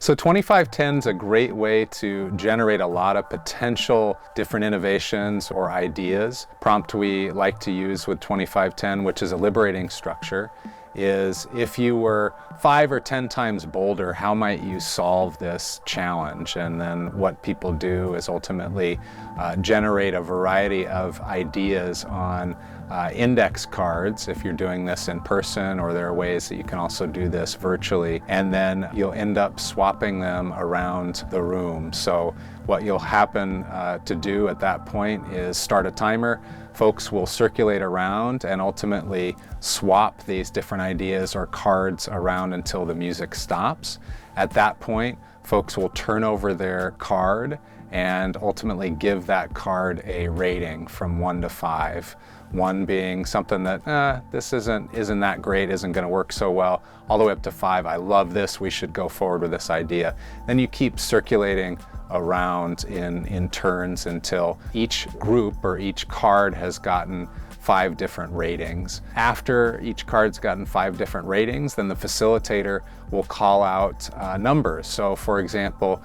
So 2510 is a great way to generate a lot of potential different innovations or ideas. Prompt we like to use with 2510, which is a liberating structure, is if you were 5 or 10 times bolder, how might you solve this challenge? And then what people do is ultimately generate a variety of ideas on index cards if you're doing this in person, or there are ways that you can also do this virtually, and then you'll end up swapping them around the room. So what you'll happen to do at that point is start a timer. Folks will circulate around and ultimately swap these different ideas or cards around until the music stops. At that point, folks will turn over their card and ultimately give that card a rating from 1 to 5. 1 being something that this isn't that great, isn't going to work so well, all the way up to 5, I love this, we should go forward with this idea. Then you keep circulating around in turns until each group or each card has gotten 5 different ratings. After each card's gotten 5 different ratings, then the facilitator will call out numbers. So for example,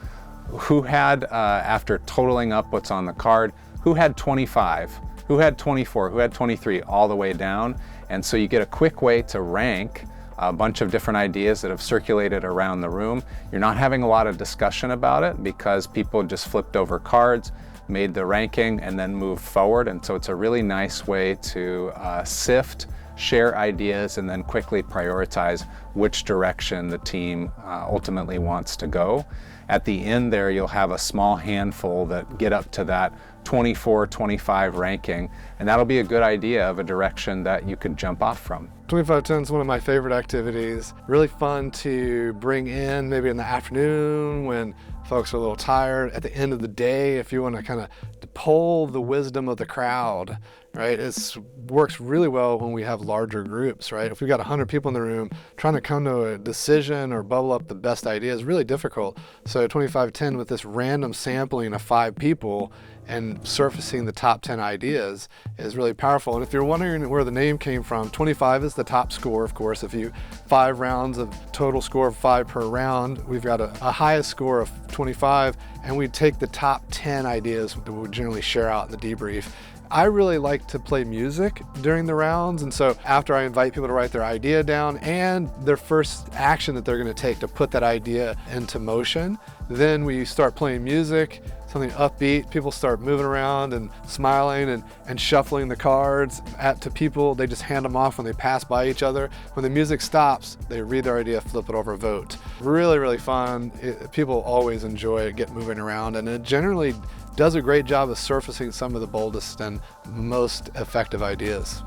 who had, after totaling up what's on the card, who had 25? Who had 24, who had 23, all the way down. And so you get a quick way to rank a bunch of different ideas that have circulated around the room. You're not having a lot of discussion about it because people just flipped over cards, made the ranking, and then moved forward. And so it's a really nice way to sift, share ideas, and then quickly prioritize which direction the team ultimately wants to go. At the end there, you'll have a small handful that get up to that 24, 25 ranking, and that'll be a good idea of a direction that you could jump off from. 2510 is one of my favorite activities. Really fun to bring in maybe in the afternoon when folks are a little tired. At the end of the day, if you want to kind of pull the wisdom of the crowd, right? It works really well when we have larger groups, right? If we've got 100 people in the room, trying to come to a decision or bubble up the best idea is really difficult. So 2510 with this random sampling of 5 people and surfacing the top 10 ideas is really powerful. And if you're wondering where the name came from, 25 is the top score, of course. If you 5 rounds of total score of 5 per round, we've got a highest score of 25, and we take the top 10 ideas that we generally share out in the debrief. I really like to play music during the rounds, and so after I invite people to write their idea down and their first action that they're going to take to put that idea into motion, then we start playing music, something upbeat. People start moving around and smiling and shuffling the cards to people. They just hand them off when they pass by each other. When the music stops, they read their idea, flip it over, vote. Really, really fun. People always enjoy it, get moving around, and it generally does a great job of surfacing some of the boldest and most effective ideas.